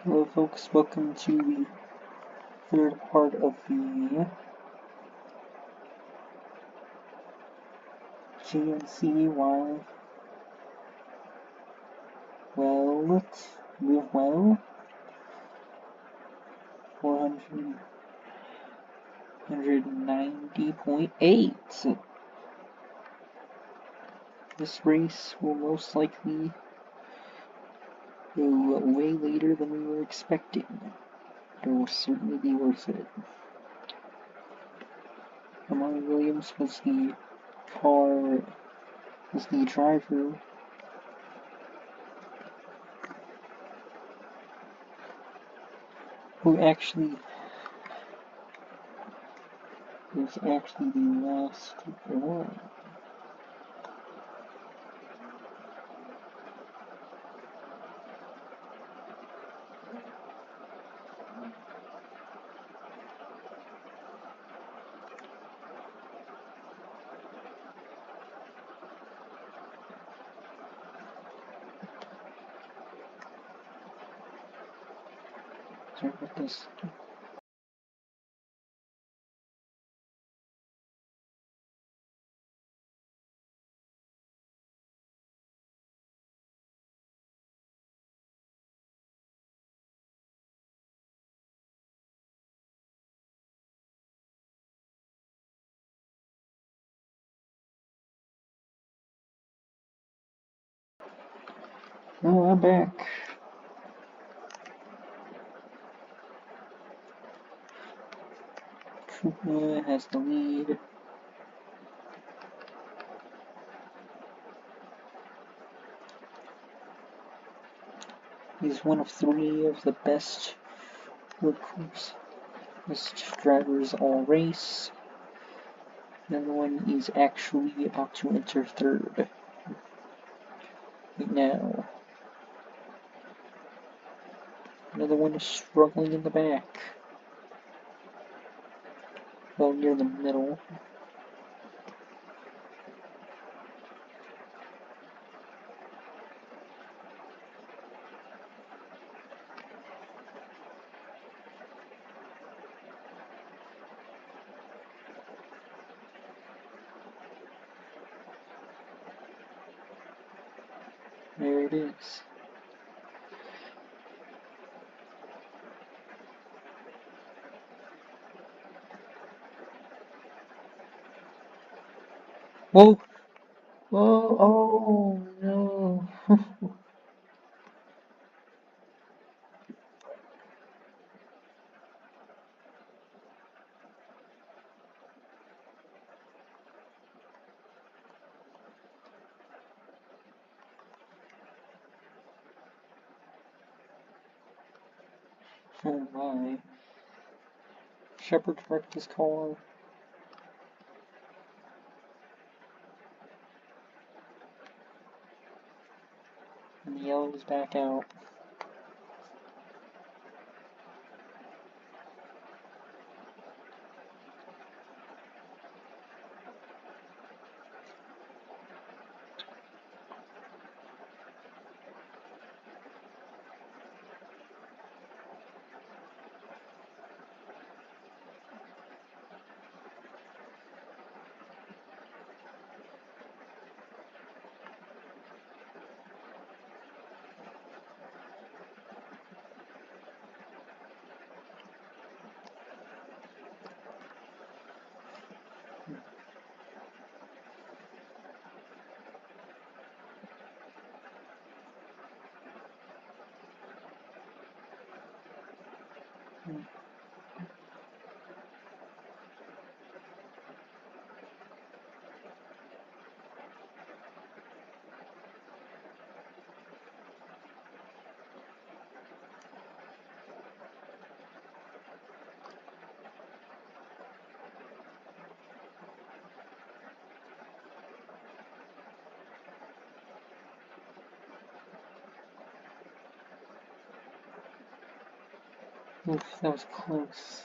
Hello folks, welcome to the third part of the GNC Live Well, Live Well 490.8. This race will most likely go way later than we were expecting. It will certainly be worth it. Amari Williams was the driver who was actually the last one. Sorry about this. Oh, I'm back. Koopa has the lead. He's one of three of the best drivers all race. Another one is actually about to enter third right now. Another one is struggling in the back. Well, near the middle. There it is. Whoa! Whoa! Oh no! Oh my. Shepard wrecked his car. And the yellow is back out. Oof, that was close.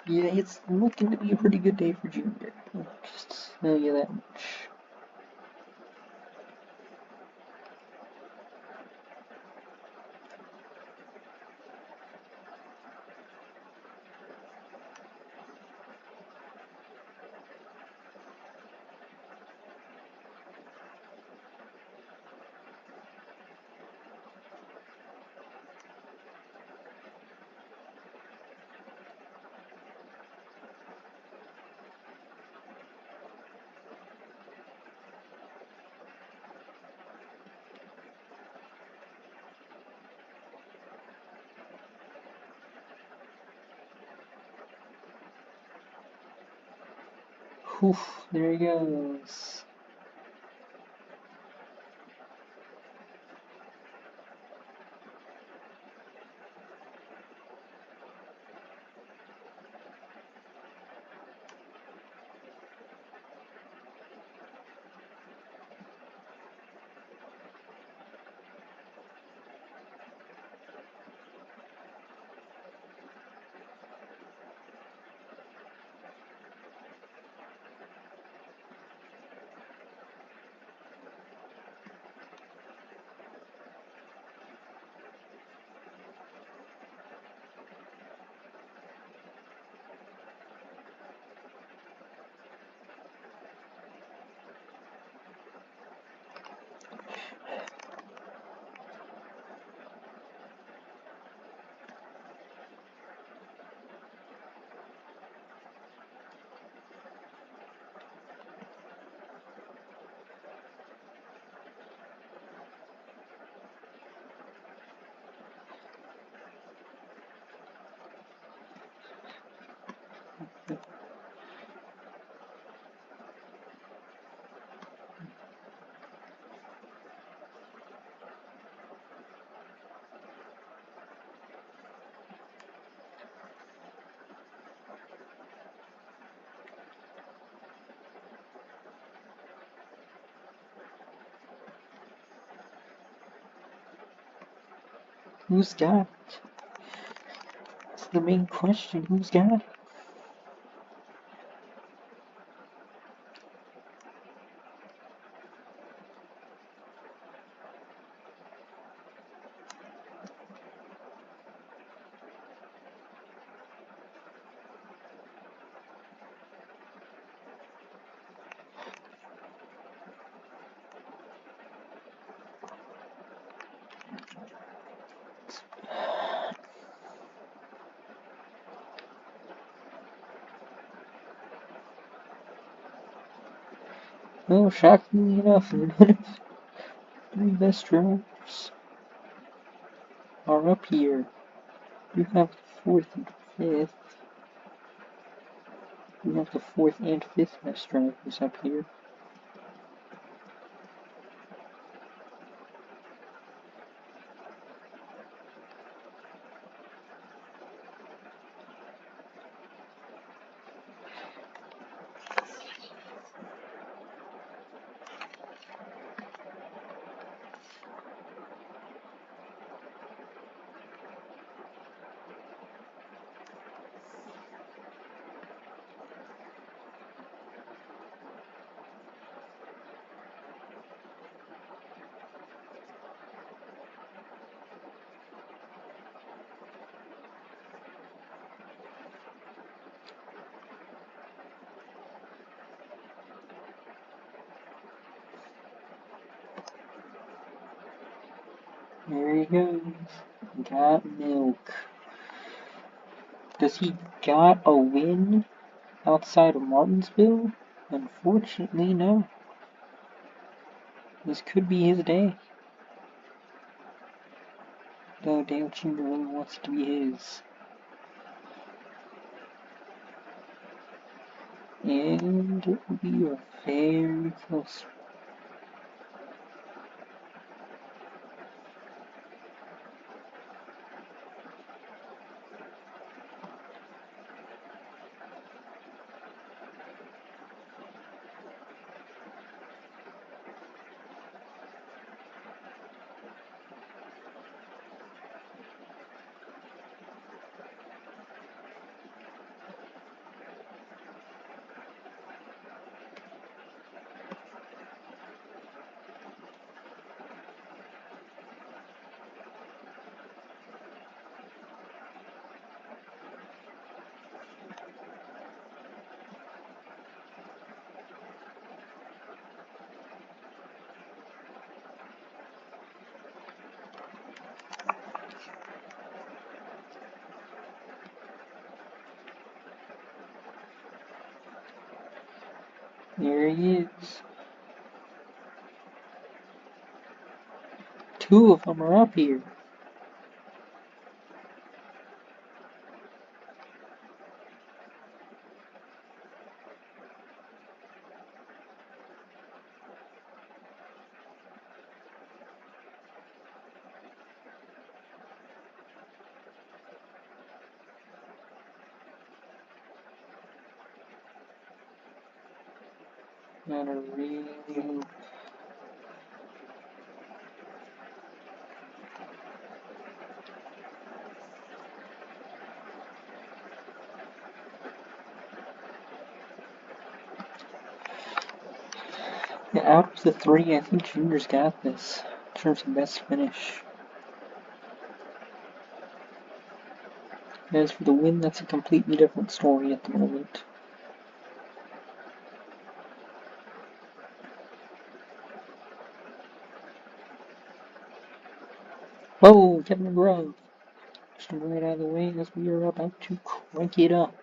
Yeah, it's looking to be a pretty good day for Junior. I'll just tell you that much. Whew, there he goes. Who's got it? That's the main question. Who's got it? Well, shockingly enough, none of the three best drivers are up here. You have the fourth and fifth. You have the fourth and fifth best drivers up here. There he goes. Got milk. Does he got a win outside of Martinsville? Unfortunately, no. This could be his day. Though Dale Jr. really wants it to be his. And it will be a very close. There he is. Two of them are up here. Gotta really hope. Yeah, out of the three, I think Junior's got this in terms of best finish. As for the win, that's a completely different story at the moment. Whoa, Kevin McGraw. Just right out of the way as we are about to crank it up.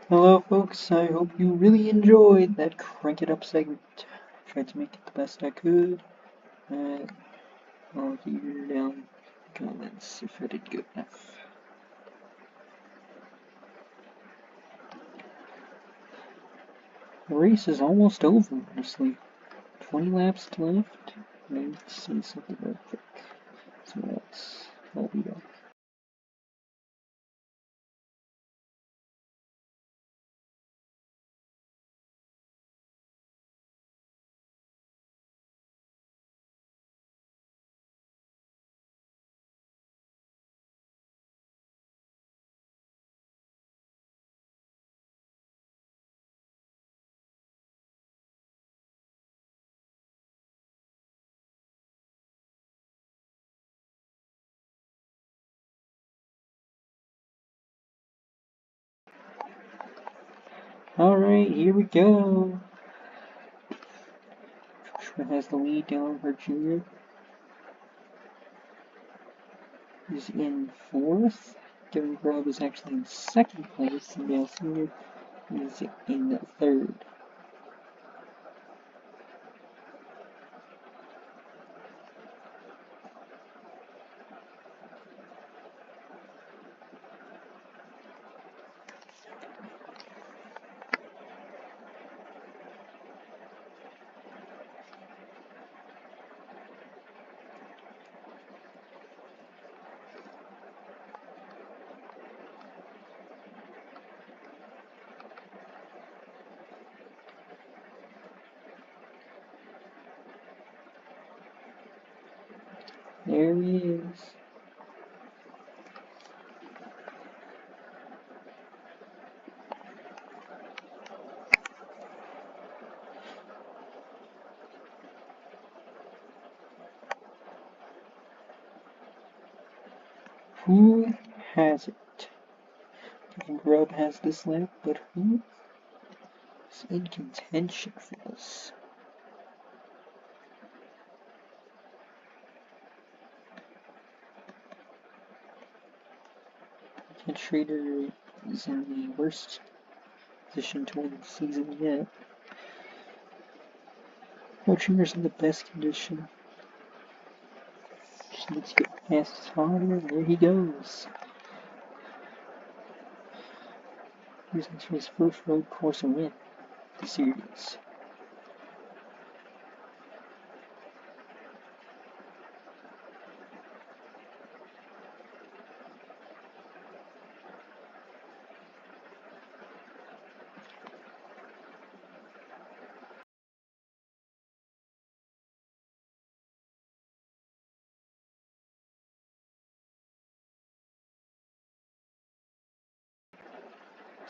Hello folks, I hope you really enjoyed that Crank It Up segment. Tried to make it the best I could. I'll hear down in the comments if I did good enough. The race is almost over, honestly. 20 laps left. Maybe see something real quick. So I'll be back. Alright, here we go. Joshua has the lead down for Junior. He's in fourth. Gavin Grubb is actually in second place, and Dale Senior is in third. There he is. Who has it? Gavin Grubb has this lap, but who is in contention for this? Ken Schrader is in the worst position to win the season yet. Junior's in the best condition. Just needs to get past his father, and there he goes. He's into his first road course win of the series.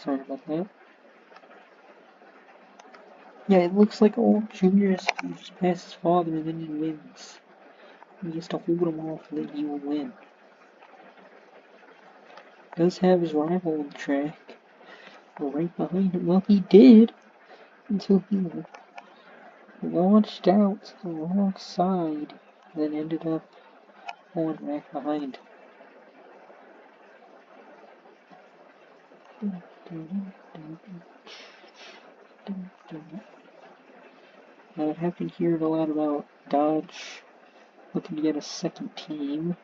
Sorry about that. Yeah, it looks like old Junior has just passed his father and then he wins. He has to hold him off and then he will win. Does have his rival on the track. Right behind him. Well, he did until he launched out to the wrong side, then ended up going back behind. I have been hearing a lot about Dodge looking to get a second team.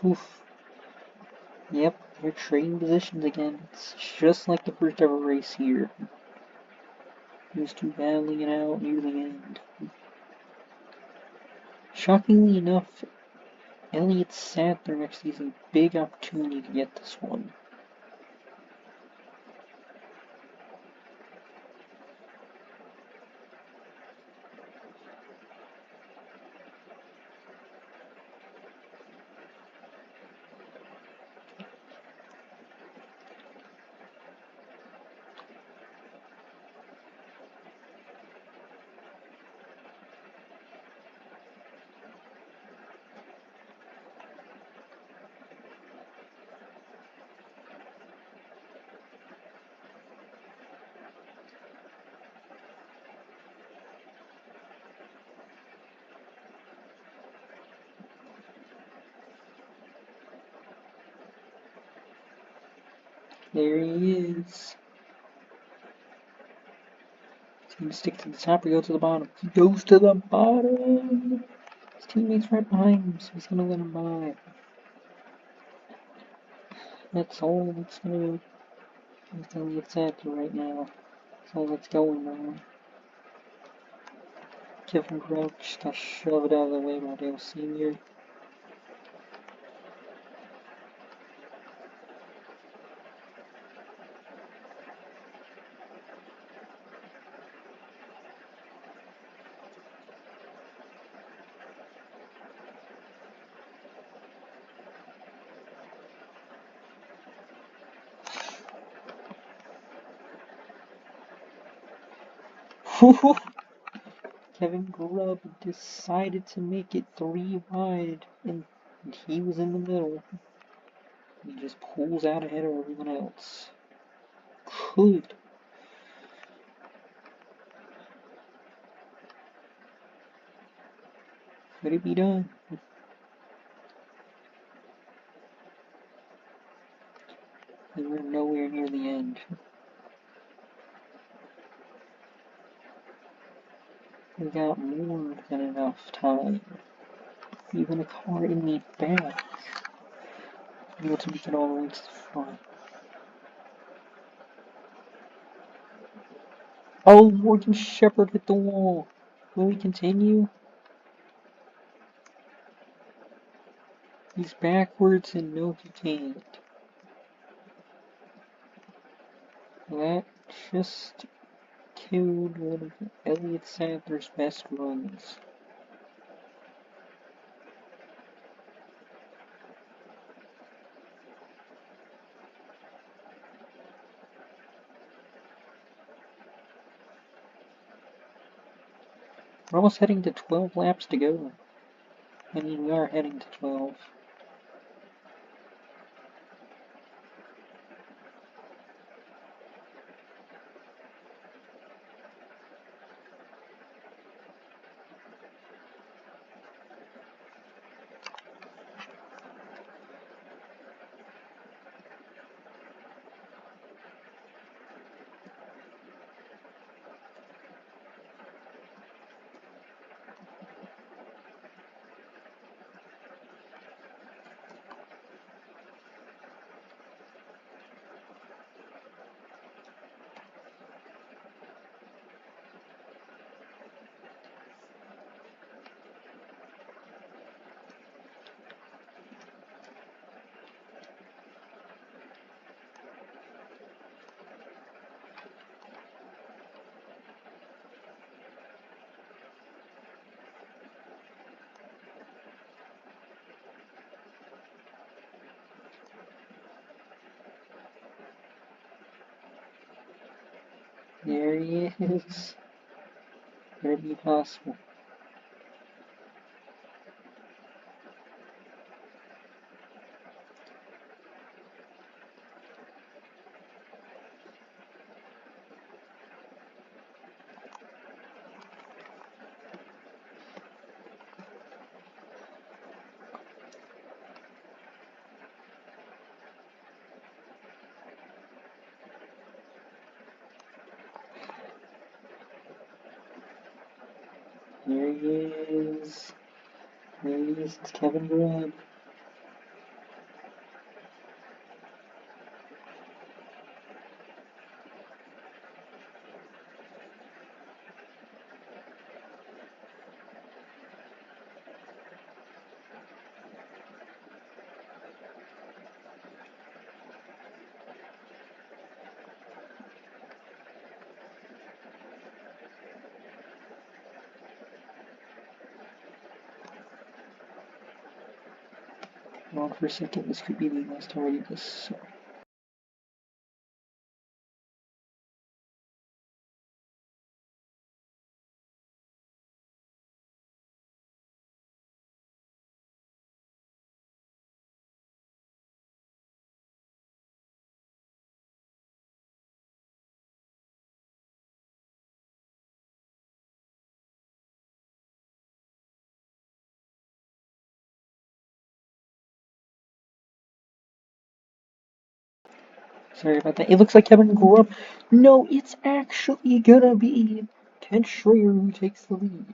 Oof. Yep, they're trading positions again. It's just like the first ever race here. These two battling it out near the end. Shockingly enough, Elliott Sadler next season, a big opportunity to get this one. There he is. He's gonna stick to the top or go to the bottom. He goes to the bottom. His teammate's right behind him, so he's gonna let him by. That's all that's gonna be accepted right now. That's all that's going on. Kevin Crouch got shoved out of the way by Dale Sr. Kevin Grubb decided to make it 3 wide, and he was in the middle. He just pulls out ahead of everyone else. Could it be done? We were nowhere near the end. We got more than enough time. Even a car in the back. Able to make it all the way to the front. Oh, Morgan Shepherd hit the wall. Will we continue? He's backwards and no he can't. That just killed one of Elliott Sadler's best runs. We're almost heading to 12 laps to go. I mean, we are heading to 12. There he is. Could it be possible? There he is. There he is. It's Kevin Grubb. Hold on for a second. This could be the last time I do this. Sorry about that. It looks like Kevin grew up. No, it's actually gonna be Ken Schrader who takes the lead.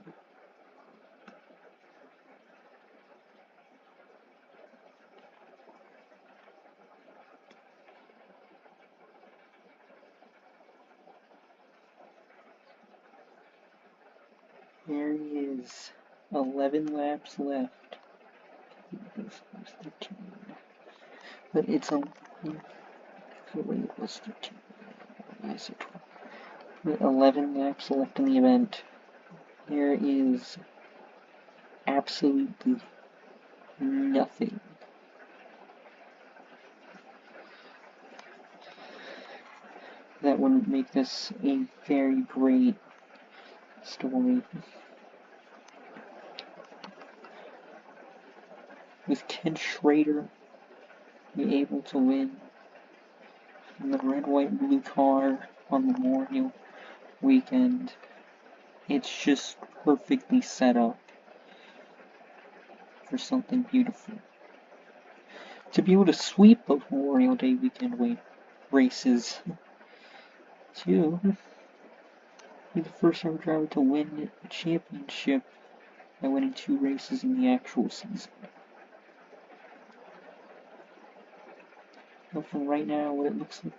There he is. 11 laps left. But it's a... It was 13. Yes, it was. 11 laps left in the event. There is absolutely nothing. That wouldn't make this a very great story. With Ken Schrader be able to win in the red, white, blue car on Memorial weekend, it's just perfectly set up for something beautiful. To be able to sweep those Memorial Day weekend races, to be the first ever driver to win a championship by winning 2 races in the actual season. But from right now, what it looks like,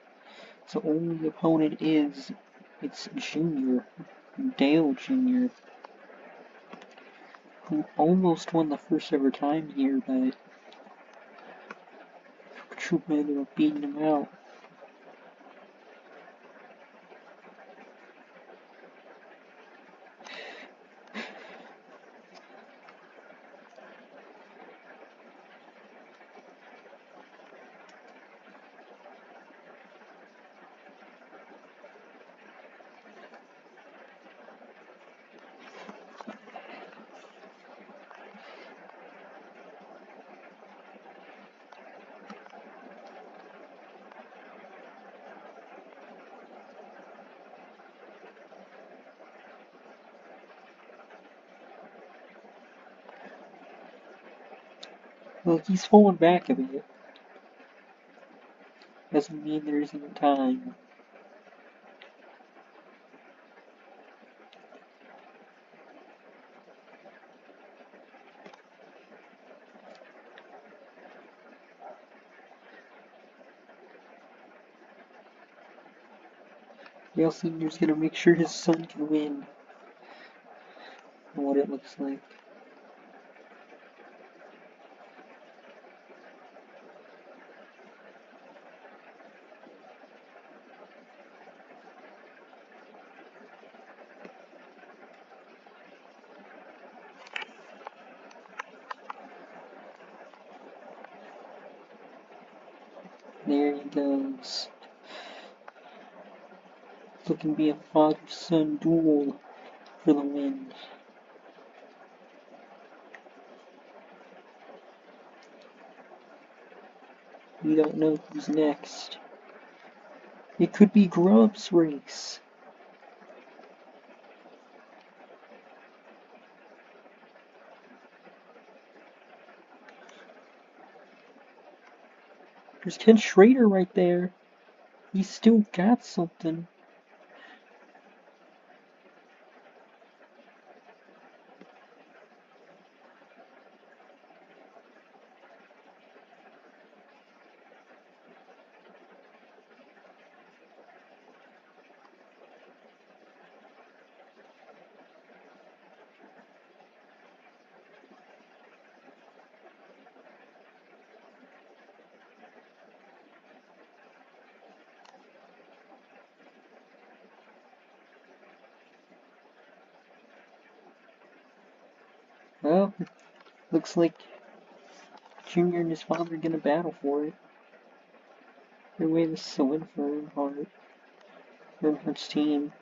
the only opponent is, it's Junior, Dale Jr., who almost won the first ever time here, but Trooper ended up beating him out. Well, he's falling back a bit. Doesn't mean there isn't time. Dale Sr.'s gonna make sure his son can win. And what it looks like. There he goes. It's looking to be a father-son duel for the win. We don't know who's next. It could be Grubb's race. There's Ken Schrader right there. He's still got something. Well, looks like Junior and his father are gonna battle for it. Either way, this is a win for Earnhardt. Earnhardt's team.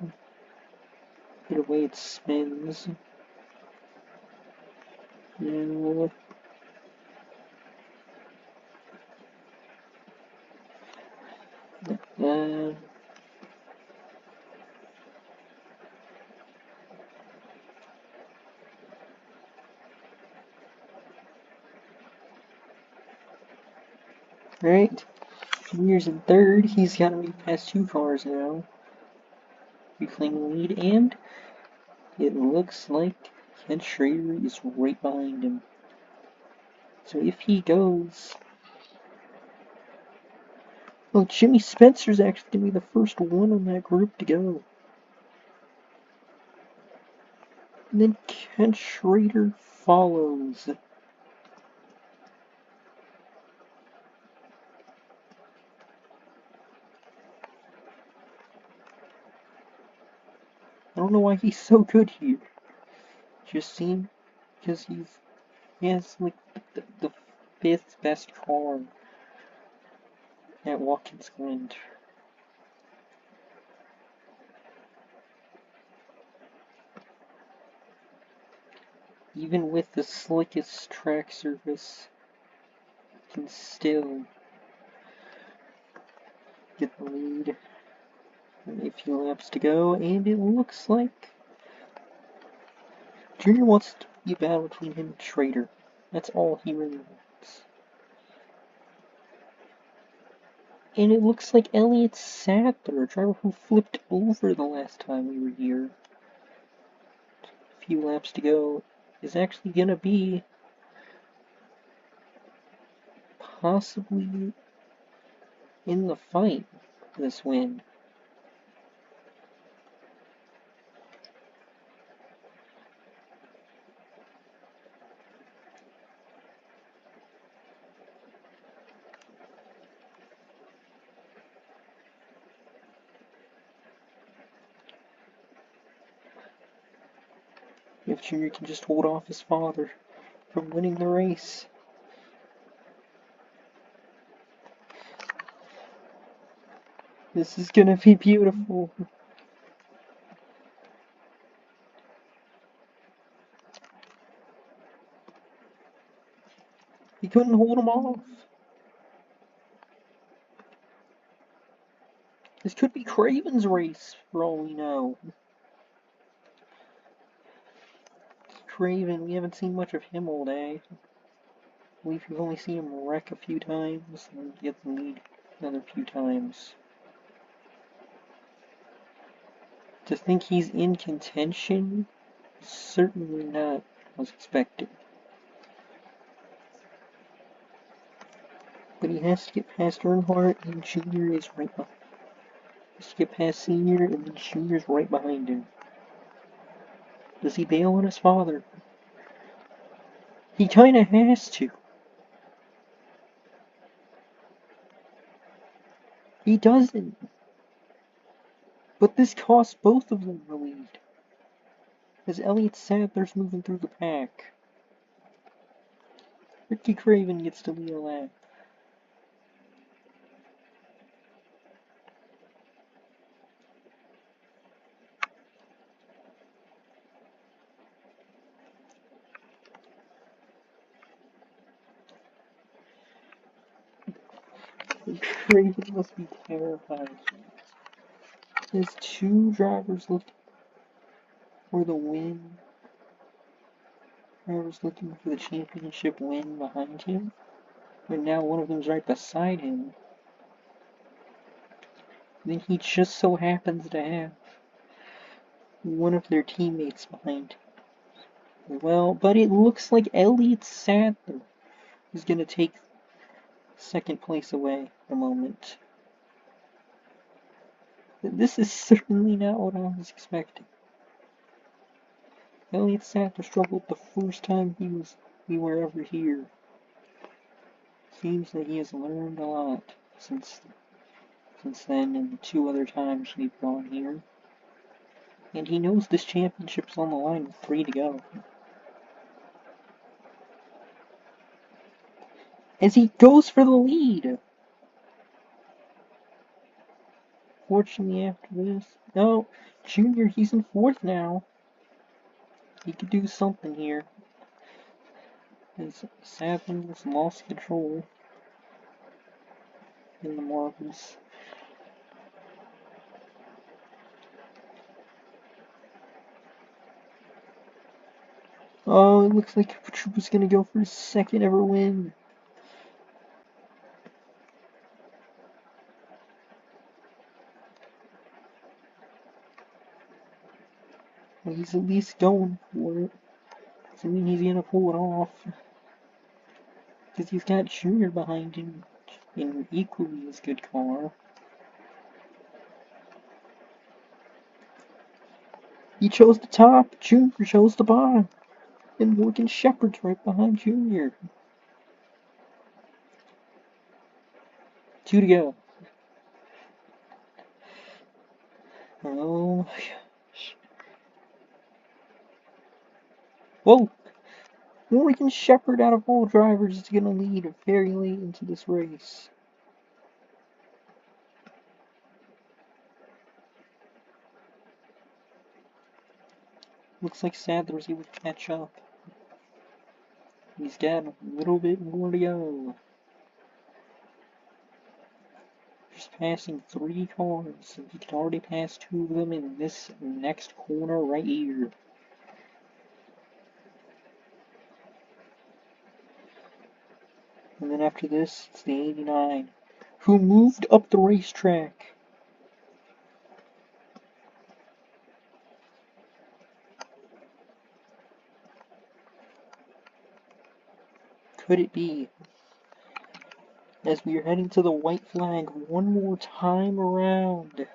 Either way, it spins. And right. Junior's in third. He's got to be past 2 cars now. Reclaiming the lead, and it looks like Ken Schrader is right behind him. So if he goes... Well, Jimmy Spencer's actually going to be the first one on that group to go. And then Ken Schrader follows. I don't know why he's so good here. Just seem because he has like the 5th best car at Watkins Glen. Even with the slickest track surface, can still get the lead. A few laps to go, and it looks like Junior wants to be a battle between him and Schrader. That's all he really wants. And it looks like Elliott Sadler, a driver who flipped over the last time we were here, a few laps to go, is actually going to be possibly in the fight for this win. If Junior can just hold off his father from winning the race. This is gonna be beautiful. He couldn't hold him off. This could be Craven's race, for all we know. Craven, we haven't seen much of him all day. We've only seen him wreck a few times and get the lead another few times. To think he's in contention, certainly not was expected. But he has to get past Earnhardt, and Junior is right behind. He has to get past Senior, and then Junior's right behind him. Does he bail on his father? He kinda has to. He doesn't. But this costs both of them the lead. As Elliott Sadler's moving through the pack. Ricky Craven gets to lead a lap. Craven must be terrified. There's 2 drivers looking for the win. Drivers looking for the championship win behind him. But now one of them's right beside him. Then he just so happens to have one of their teammates behind him. Well, but it looks like Elliott Sadler is going to take 2nd place away at the moment. This is certainly not what I was expecting. Elliott Sadler struggled the first time we were ever here. Seems that he has learned a lot since then and the 2 other times we've gone here. And he knows this championship's on the line with 3 to go. As he goes for the lead. Fortunately after this... No, Junior, he's in 4th now. He could do something here. As Sadler's lost control in the marbles. Oh, it looks like Pachuca's gonna go for his 2nd ever win. He's at least going for it. Doesn't mean he's gonna pull it off. Because he's got Junior behind him in an equally as good car. He chose the top, Junior chose the bottom. And Morgan Shepherd's right behind Junior. 2 to go. Oh my gosh. Whoa! Morgan Shepherd, out of all drivers, is gonna lead very late into this race. Looks like Sadler's able to catch up. He's got a little bit more to go. Just passing 3 cars, and he can already pass 2 of them in this next corner right here. And then after this, it's the 89, who moved up the racetrack. Could it be? As we are heading to the white flag one more time around.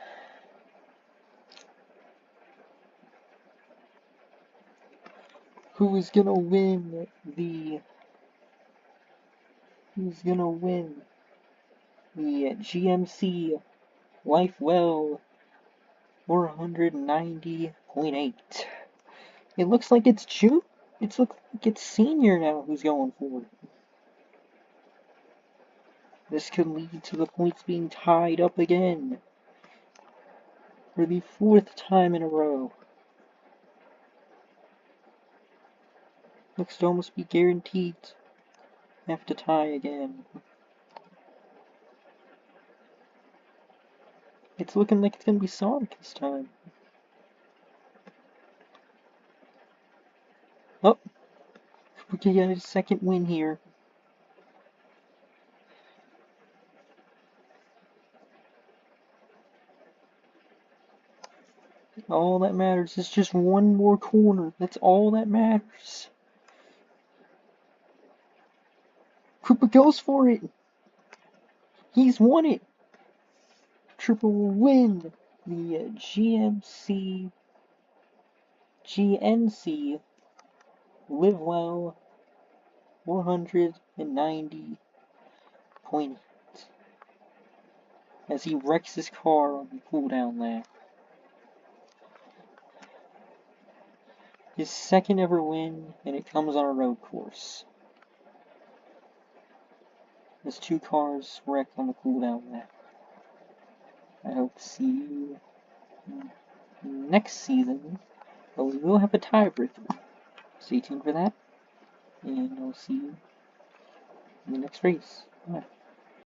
Who is gonna win the GNC Live Well 490.8? It looks like it's June. It looks like it's Senior now who's going for it. This could lead to the points being tied up again for the 4th time in a row. Looks to almost be guaranteed to have to tie again. It's looking like it's gonna be Sonic this time. Oh, we can get a second win here. All that matters is just one more corner. That's all that matters. Cooper goes for it. He's won it. Trooper will win the GNC Live Well 490.8 as he wrecks his car on the cooldown lap. His second ever win, and it comes on a road course. His 2 cars wrecked on the cooldown lap. I hope to see you next season, but we will have a tiebreaker. Stay tuned for that, and I'll see you in the next race. Bye.